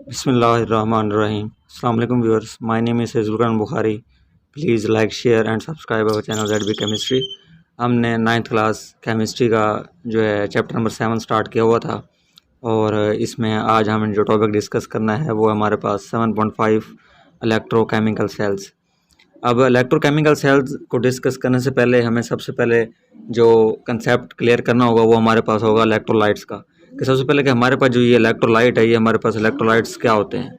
Bismillahirrahmanirrahim. Assalamu alaikum viewers. My name is Fazlurrahman Bukhari. Please like, share and subscribe our channel ZB Chemistry. हमने 9th class chemistry का जो है chapter number 7 start किया हुआ था और इसमें आज हमें जो टॉपिक डिस्कस करना है वो हमारे पास 7.5 इलेक्ट्रोकेमिकल सेल्स। अब इलेक्ट्रोकेमिकल सेल्स को डिस्कस करने से पहले हमें सबसे पहले जो कंसेप्ट क्लियर करना होगा वो हमारे पास होगा इलेक्ट्रोलाइट्स का। कि सबसे पहले कि हमारे पास जो ये इलेक्ट्रोलाइट है ये हमारे पास इलेक्ट्रोलाइट्स क्या होते हैं।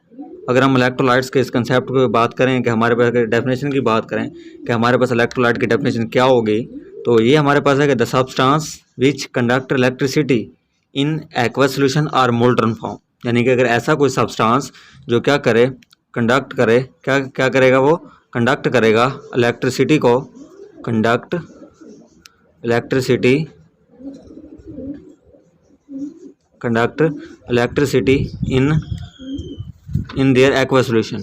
अगर हम इलेक्ट्रोलाइट्स के इस कंसेप्ट की बात करें कि हमारे पास डेफिनेशन की बात करें कि हमारे पास इलेक्ट्रोलाइट की डेफिनेशन क्या होगी, तो ये हमारे पास है कि the substance which conduct electricity in aqueous solution और मोल्टन फॉर्म। यानी कि अगर ऐसा कोई सब्सटेंस जो क्या करे, कंडक्ट करे, क्या करेगा, वो कंडक्ट करेगा इलेक्ट्रिसिटी को, conduct electricity in their aqueous solution,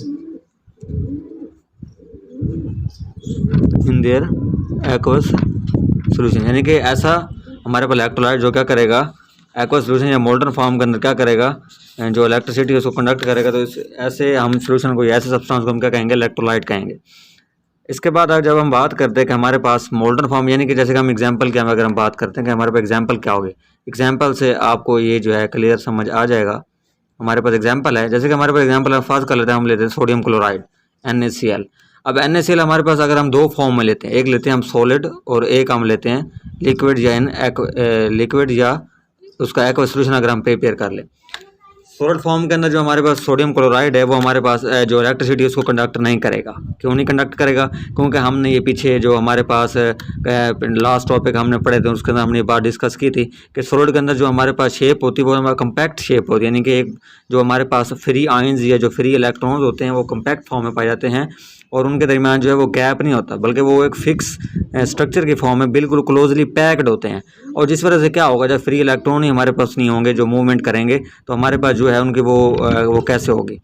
यानी कि ऐसा हमारे पास इलेक्ट्रोलाइट जो क्या करेगा एक्वस सॉल्यूशन या मोल्टन फॉर्म के अंदर क्या करेगा, जो इलेक्ट्रिसिटी उसको कंडक्ट करेगा। तो ऐसे हम सॉल्यूशन को, ऐसे सब्सटेंस को हम क्या कहेंगे, इलेक्ट्रोलाइट कहेंगे। इसके बाद जब हम बात करते हैं कि हमारे पास मोल्टन फॉर्म, यानी कि जैसे कि हम एग्जांपल के अगर हम बात करते हैं कि हमारे पास एग्जांपल क्या होगी, एग्जांपल से आपको ये जो है क्लियर समझ आ जाएगा। हमारे पास एग्जांपल है, जैसे कि हमारे पास एग्जांपल है, फर्स्ट कर लेते हैं, हम लेते हैं सोडियम क्लोराइड NaCl। अब NaCl हमारे पास अगर हम दो फॉर्म में लेते हैं, एक लेते हैं हम सॉलिड और एक हम लेते हैं लिक्विड या उसका एक्वस सॉल्यूशन अगर हम प्रिपेयर कर लें। सॉलिड फॉर्म के अंदर जो हमारे पास सोडियम क्लोराइड है वो हमारे पास जो इलेक्ट्रिसिटी उसको कंडक्ट नहीं करेगा। क्यों नहीं कंडक्ट करेगा? क्योंकि हमने ये पीछे जो हमारे पास लास्ट टॉपिक हमने पढ़े थे उसके अंदर हमने ये बात डिस्कस की थी कि सॉलिड के अंदर जो हमारे पास शेप होती है वो हमारा कम्पैक्ट शेप होती है, यानी कि एक जो हमारे पास फ्री आयंस या जो फ्री इलेक्ट्रॉन्स होते हैं वो कम्पैक्ट फॉर्म में पाए जाते हैं और उनके दरमियान जो है वो गैप नहीं होता, बल्कि वो एक फिक्स स्ट्रक्चर की फॉर्म में बिल्कुल क्लोजली पैक्ड होते हैं। और जिस वजह से क्या होगा, जब फ्री इलेक्ट्रॉन ही हमारे पास नहीं होंगे जो मूवमेंट करेंगे तो हमारे पास जो है उनकी वो कैसे होगी।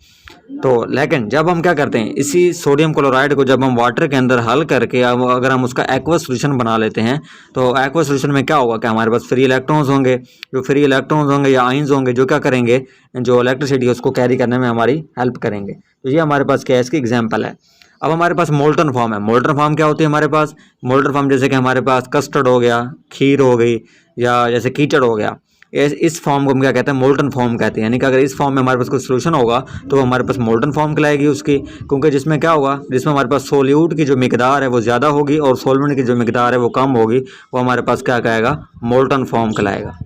तो लेकिन जब हम क्या करते हैं, इसी सोडियम क्लोराइड को जब हम वाटर के अंदर हल करके अगर हम उसका एक्वस सॉल्यूशन बना लेते हैं तो एक्वस सॉल्यूशन में क्या होगा कि हमारे पास फ्री इलेक्ट्रॉन्स होंगे, जो फ्री इलेक्ट्रॉन्स होंगे या आयंस होंगे जो क्या करेंगे, जो इलेक्ट्रिसिटी उसको कैरी करने में हमारी हेल्प करेंगे। तो ये हमारे पास क्या है, इसकी एग्जाम्पल है। अब हमारे पास मोल्टन फॉर्म है। मोल्टन फॉर्म क्या होती है हमारे पास? मोल्टन फॉर्म जैसे कि हमारे पास कस्टर्ड हो गया, खीर हो गई, या जैसे कीचड़ हो गया, इस फॉर्म को हम क्या कहते हैं, मोल्टन फॉर्म कहते हैं। यानी कि अगर इस फॉर्म में हमारे पास कोई सोल्यूशन होगा तो हमारे पास मोल्टन फॉर्म कहलाएगी उसकी, क्योंकि जिसमें क्या होगा, जिसमें हमारे पास सोल्यूट की जो मिकदार है वो ज़्यादा होगी और सॉल्वेंट की जो मिकदार है वो कम होगी, वो हमारे पास क्या कहेगा, मोल्टन फॉर्म कहलाएगा।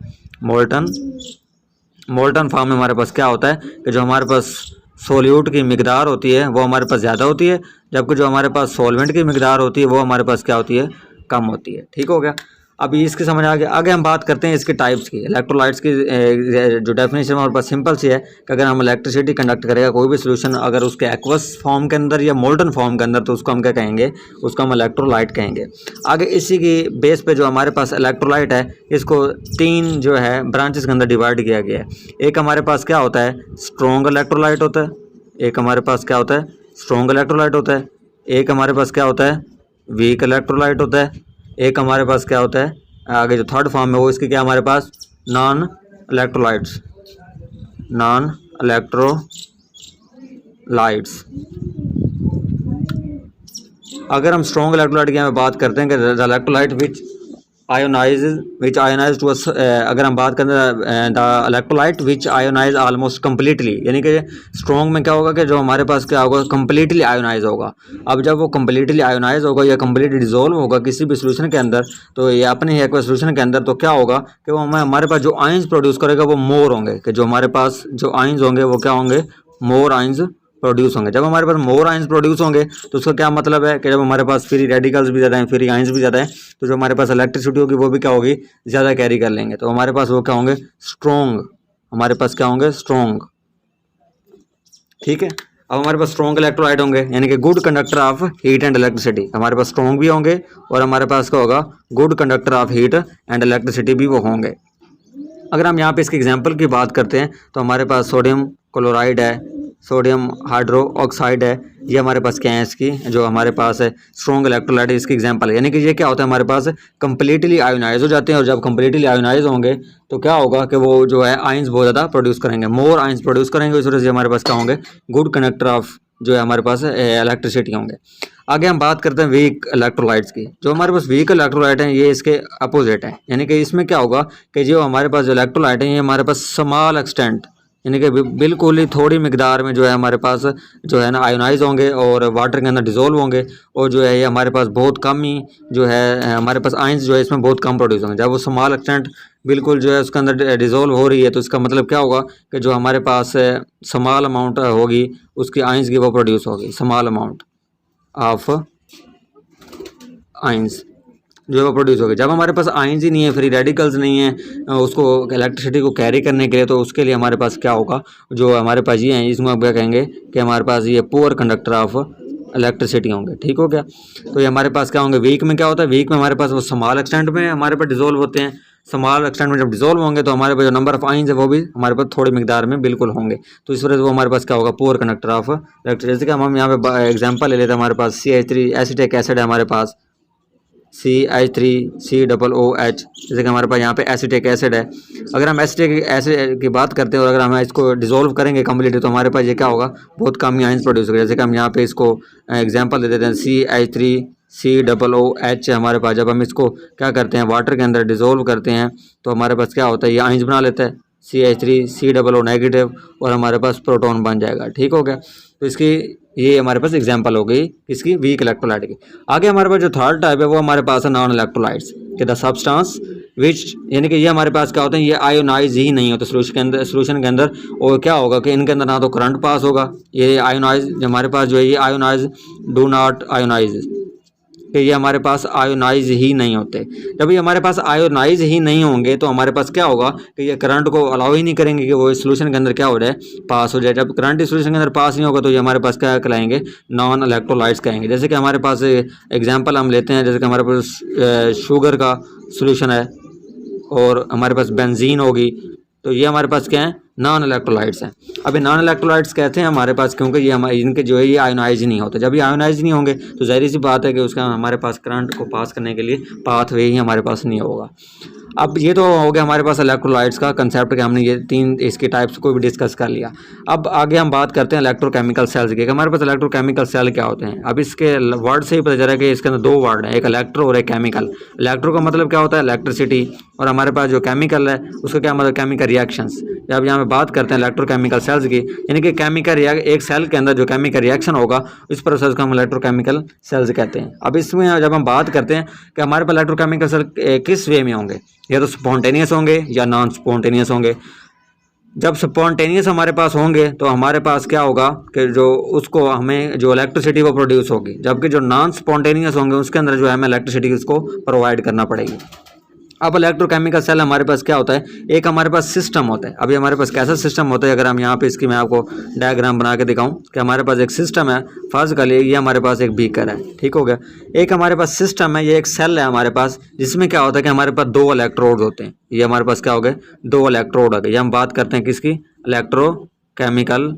मोल्टन फॉर्म में हमारे पास क्या होता है कि जो हमारे पास सोल्यूट की मिकदार होती है वो हमारे पास ज़्यादा होती है, जबकि जो हमारे पास सॉल्वेंट की मिकदार होती है वो हमारे पास क्या होती है, कम होती है। ठीक हो गया। अभी इसकी समझ आगे हम बात करते हैं इसके टाइप्स की। इलेक्ट्रोलाइट्स की जो डेफिनेशन हमारे पास सिंपल सी है कि अगर हम इलेक्ट्रिसिटी कंडक्ट करेगा कोई भी सोल्यूशन अगर उसके एक्वस फॉर्म के अंदर या मोल्टन फॉर्म के अंदर, तो उसको हम क्या कहेंगे, उसको हम इलेक्ट्रोलाइट कहेंगे। आगे इसी की बेस पे जो हमारे पास इलेक्ट्रोलाइट है इसको 3 जो है ब्रांचेस के अंदर डिवाइड किया गया है। एक हमारे पास क्या होता है, स्ट्रॉन्ग इलेक्ट्रोलाइट होता है। एक हमारे पास क्या होता है, स्ट्रॉन्ग इलेक्ट्रोलाइट होता है। एक हमारे पास क्या होता है, वीक इलेक्ट्रोलाइट होता है। एक हमारे पास क्या होता है, आगे जो थर्ड फॉर्म है वो इसकी क्या हमारे पास, नॉन इलेक्ट्रोलाइट्स। अगर हम स्ट्रॉन्ग इलेक्ट्रोलाइट की बात करते हैं कि the electrolyte which ionize to अगर हम बात करें the electrolyte which ionize almost completely, यानी कि स्ट्रॉन्ग में क्या होगा कि जो हमारे पास क्या होगा, कम्प्लीटली आयोनाइज होगा। अब जब वो कम्प्लीटली आयोनाइज होगा या कम्प्लीटली डिजोल्व होगा किसी भी सोल्यूशन के अंदर, तो ये अपने ही एक्वस सोल्यूशन के अंदर, तो क्या होगा कि वो हमारे पास जो आयंस प्रोड्यूस करेगा वो मोर होंगे, कि जो हमारे पास जो आयंस होंगे वो क्या होंगे, मोर आयंस प्रोड्यूस होंगे। जब हमारे पास मोर आयंस प्रोड्यूस होंगे तो उसका क्या मतलब है कि जब हमारे पास फ्री रेडिकल्स भी ज़्यादा हैं, फ्री आयंस भी ज़्यादा हैं, तो जो हमारे पास इलेक्ट्रिसिटी होगी वो भी क्या होगी, ज़्यादा कैरी कर लेंगे। तो हमारे पास वो क्या होंगे, स्ट्रॉन्ग। हमारे पास क्या होंगे, स्ट्रॉन्ग। ठीक है। अब हमारे पास स्ट्रॉन्ग इलेक्ट्रोलाइट होंगे, यानी कि good conductor of heat and electricity. हमारे पास स्ट्रॉन्ग भी होंगे और हमारे पास क्या होगा, good conductor of heat and electricity भी वो होंगे। अगर हम यहाँ पे इसके एग्जाम्पल की बात करते हैं तो हमारे पास सोडियम क्लोराइड है, सोडियम हाइड्रो ऑक्साइड है, ये हमारे पास क्या है, इसकी जो हमारे पास है स्ट्रॉन्ग इलेक्ट्रोलाइट इसकी एग्जांपल है। यानी कि ये क्या होता है, हमारे पास कंप्लीटली आयोनाइज हो जाते हैं, और जब कंप्लीटली आयोनाइज होंगे तो क्या होगा कि वो जो है आयंस बहुत ज़्यादा प्रोड्यूस करेंगे, मोर आयंस प्रोड्यूस करेंगे, इस वजह से हमारे पास क्या होंगे, गुड कंडक्टर ऑफ जो है हमारे पास इलेक्ट्रिसिटी होंगे। आगे हम बात करते हैं वीक इलेक्ट्रोलाइट्स की। जो हमारे पास वीक इलेक्ट्रोलाइट हैं ये इसके अपोजिट है, यानी कि इसमें क्या होगा कि जो हमारे पास जो इलेक्ट्रोलाइट हैं ये हमारे पास स्मॉल एक्सटेंट, यानी कि बिल्कुल ही थोड़ी मिकदार में जो है हमारे पास जो है ना आयोनाइज होंगे और वाटर के अंदर डिजोल्व होंगे, और जो है ये हमारे पास बहुत कम ही जो है हमारे पास आयंस जो है इसमें बहुत कम प्रोड्यूस होंगे। जब वो स्मॉल एक्सटेंट बिल्कुल जो है उसके अंदर डिजोल्व हो रही है तो इसका मतलब क्या होगा कि जो हमारे पास स्मॉल अमाउंट होगी उसकी आयंस की वो प्रोड्यूस होगी, स्मॉल अमाउंट ऑफ आयंस जो है वो प्रोड्यूस होगी। जब हमारे पास आयंस ही नहीं है, फ्री रेडिकल्स नहीं है उसको इलेक्ट्रिसिटी को कैरी करने के लिए, तो उसके लिए हमारे पास क्या होगा, जो हमारे पास ये हैं इसमें आप क्या कहेंगे कि हमारे पास ये पुअर कंडक्टर ऑफ इलेक्ट्रिसिटी होंगे। ठीक हो गया। तो ये हमारे पास क्या होंगे, वीक में क्या होता है, वीक में हमारे पास वो स्मॉल एक्सटेंट में हमारे पास डिजोल्व होते हैं। स्मॉल एक्सटेंट में जब डिजोल्व होंगे तो हमारे पास जो नंबर ऑफ आयंस है वो भी हमारे पास थोड़ी मिकदार में बिल्कुल होंगे, तो इस वजह से वो हमारे पास क्या होगा, पुअर कंडक्टर ऑफ इलेक्ट्रिसिटी। जैसे कि हम यहाँ पे एग्जांपल ले लेते हैं, हमारे पास CH3 एसिटिक एसिड है, हमारे पास CH3COOH, जैसे कि हमारे पास यहाँ पे एसिटिक एसिड है। अगर हम एसिटिक एसिड की बात करते हैं और अगर हम इसको डिसॉल्व करेंगे कम्प्लीटली तो हमारे पास ये क्या होगा, बहुत कम आयंस प्रोड्यूस होगा। जैसे कि हम यहाँ पे इसको एग्जांपल दे देते हैं, CH3COOH हमारे पास जब हम इसको क्या करते हैं वाटर के अंदर डिसॉल्व करते हैं तो हमारे पास क्या होता है, ये आयंस बना लेता है CH3COO नेगेटिव और हमारे पास प्रोटॉन बन जाएगा। ठीक हो गया। तो इसकी ये हमारे पास एग्जांपल हो गई इसकी वीक इलेक्ट्रोलाइट की। आगे हमारे पास जो थर्ड टाइप है वो हमारे पास है नॉन इलेक्ट्रोलाइट्स के द सब्सटेंस विच, यानी कि ये हमारे पास क्या होते हैं, ये आयोनाइज ही नहीं होते सोल्यूशन के अंदर। और क्या होगा कि इनके अंदर ना तो करंट पास होगा, ये आयोनाइज हमारे पास जो है ये आयोनाइज डू नॉट आयोनाइज, कि ये हमारे पास आयोनाइज ही नहीं होते। जब ये हमारे पास आयोनाइज ही नहीं होंगे तो हमारे पास क्या होगा कि ये करंट को अलाउ ही नहीं करेंगे कि वो सोल्यूशन के अंदर क्या हो जाए, पास हो जाए। जब करंट सोल्यूशन के अंदर पास नहीं होगा तो ये हमारे पास क्या कहलाएंगे, नॉन इलेक्ट्रोलाइट्स कहेंगे। जैसे कि हमारे पास एग्जांपल हम लेते हैं, जैसे कि हमारे पास शुगर का सोल्यूशन है और हमारे पास बेंजीन होगी, तो ये हमारे पास क्या है, नॉन इलेक्ट्रोलाइट्स हैं। अभी नॉन इलेक्ट्रोलाइट्स कहते हैं हमारे पास क्योंकि ये हमारे इनके जो है ये आयोनाइज नहीं होते। जब ये आयोनाइज नहीं होंगे तो जाहिर सी बात है कि उसका हमारे पास करंट को पास करने के लिए पाथवे ही हमारे पास नहीं होगा। अब ये तो हो गया हमारे पास इलेक्ट्रोलाइट्स का कंसेप्ट कि हमने ये तीन इसके टाइप्स को भी डिस्कस कर लिया। अब आगे हम बात करते हैं इलेक्ट्रोकेमिकल सेल्स की। हमारे पास इलेक्ट्रोकेमिकल सेल क्या होते हैं। अब इसके वर्ड से ही पता चल रहा है कि इसके अंदर दो वर्ड हैं, एक इलेक्ट्रो और एक केमिकल। इलेक्ट्रो का मतलब क्या होता है, इलेक्ट्रिसिटी, और हमारे पास जो केमिकल है उसका क्या मतलब, केमिकल रिएक्शंस। जब यहाँ पे बात करते हैं इलेक्ट्रोकेमिकल सेल्स की, यानी कि केमिकल एक सेल के अंदर जो केमिकल रिएक्शन होगा इस प्रोसेस को हम इलेक्ट्रोकेमिकल सेल्स कहते हैं। अब इसमें जब हम बात करते हैं कि हमारे पास इलेक्ट्रोकेमिकल सेल किस वे में होंगे, या तो स्पॉन्टेनियस होंगे या नॉन स्पॉन्टेनियस होंगे। जब स्पॉन्टेनियस हमारे पास होंगे तो हमारे पास क्या होगा कि जो उसको हमें जो इलेक्ट्रिसिटी वो प्रोड्यूस होगी, जबकि जो नॉन स्पॉन्टेनियस होंगे उसके अंदर जो है हमें इलेक्ट्रिसिटी उसको प्रोवाइड करना पड़ेगी। अब इलेक्ट्रोकेमिकल सेल हमारे पास क्या होता है, एक हमारे पास सिस्टम होता है। अभी हमारे पास कैसा सिस्टम होता है, अगर हम यहाँ पे इसकी मैं आपको डायग्राम बना के दिखाऊं कि हमारे पास एक सिस्टम है, फर्ज कर लिए ये हमारे पास एक बीकर है, ठीक हो गया। एक हमारे पास सिस्टम है, ये एक सेल है हमारे पास, जिसमें क्या होता है कि हमारे पास दो इलेक्ट्रोड होते हैं। ये हमारे पास क्या हो गए, दो इलेक्ट्रोड हो गए। ये हम बात करते हैं किसकी, इलेक्ट्रोकेमिकल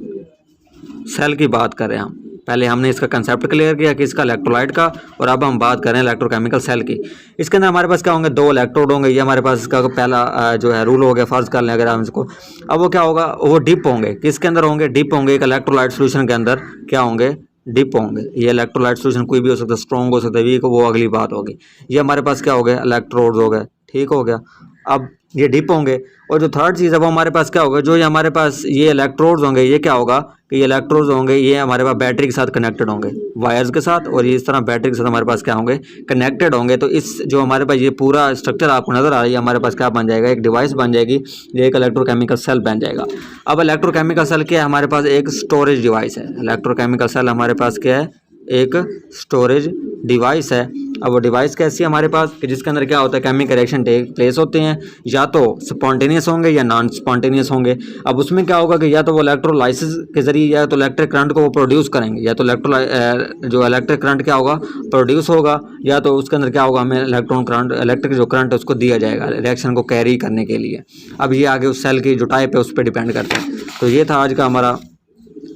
सेल की बात कर रहे हैं हम। पहले हमने इसका कंसेप्ट क्लियर किया कि इसका इलेक्ट्रोलाइट का, और अब हम बात करें इलेक्ट्रोकेमिकल सेल की। इसके अंदर हमारे पास क्या होंगे, दो इलेक्ट्रोड होंगे। ये हमारे पास इसका पहला जो है रूल हो गया, फर्ज कर लें अगर हम इसको। अब वो क्या होगा, वो डिप होंगे, किसके अंदर होंगे, डिप होंगे। एक इलेक्ट्रोलाइट सोल्यूशन के अंदर क्या होंगे, डिप होंगे। ये इलेक्ट्रोलाइट सोल्यूशन कोई भी हो सकता है, स्ट्रॉन्ग हो सकता है, वीक, वो अगली बात होगी। ये हमारे पास क्या हो गया, इलेक्ट्रोड्स हो गए, ठीक हो गया। अब ये डिप होंगे, और जो थर्ड चीज़ है वो हमारे पास क्या होगा, जो ये हमारे पास ये इलेक्ट्रोड्स होंगे, ये क्या होगा कि ये इलेक्ट्रोड्स होंगे, ये हमारे पास बैटरी के साथ कनेक्टेड होंगे, वायर्स के साथ, और ये इस तरह बैटरी के साथ हमारे पास क्या होंगे, कनेक्टेड होंगे। तो इस जो हमारे पास ये पूरा स्ट्रक्चर आपको नजर आ रही है, हमारे पास क्या बन जाएगा, एक डिवाइस बन जाएगी, ये एक इलेक्ट्रोकेमिकल सेल बन जाएगा। अब इलेक्ट्रोकेमिकल सेल क्या है, हमारे पास एक स्टोरेज डिवाइस है। इलेक्ट्रोकेमिकल सेल हमारे पास क्या है, एक स्टोरेज डिवाइस है। अब वो डिवाइस कैसी है हमारे पास, कि जिसके अंदर क्या होता है, केमिकल रिएक्शन टेक प्लेस होते हैं, या तो स्पॉन्टेनियस होंगे या नॉन स्पॉन्टेनियस होंगे। अब उसमें क्या होगा कि या तो वो इलेक्ट्रोलाइसिस के जरिए या तो इलेक्ट्रिक करंट को वो प्रोड्यूस करेंगे, या तो जो इलेक्ट्रिक करंट क्या होगा, प्रोड्यूस होगा, या तो उसके अंदर क्या होगा, हमें इलेक्ट्रॉन करंट, इलेक्ट्रिक जो करंट है उसको दिया जाएगा रिएक्शन को कैरी करने के लिए। अब ये आगे उस सेल की जो टाइप है उस पर डिपेंड करता है। तो ये था आज का हमारा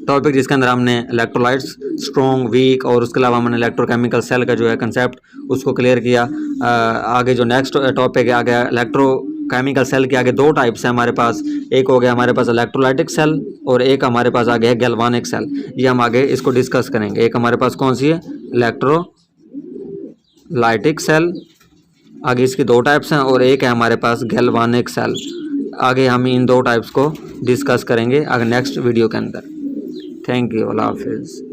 टॉपिक जिसके अंदर हमने इलेक्ट्रोलाइट्स स्ट्रॉन्ग वीक और उसके अलावा हमने इलेक्ट्रोकेमिकल सेल का जो है कंसेप्ट उसको क्लियर किया। आगे जो नेक्स्ट टॉपिक है आगे इलेक्ट्रोकेमिकल सेल के आगे 2 टाइप्स हैं हमारे पास। एक हो गया हमारे पास इलेक्ट्रोलाइटिक सेल और एक हमारे पास आगे है गैल्वानिक सेल। ये हम आगे इसको डिस्कस करेंगे। एक हमारे पास कौन सी है, इलेक्ट्रोलाइटिक सेल, आगे इसकी 2 टाइप्स हैं, और एक है हमारे पास गैल्वानिक सेल। आगे हम इन 2 टाइप्स को डिस्कस करेंगे आगे नेक्स्ट वीडियो के अंदर। थैंक यू, अल्लाह हाफिज़।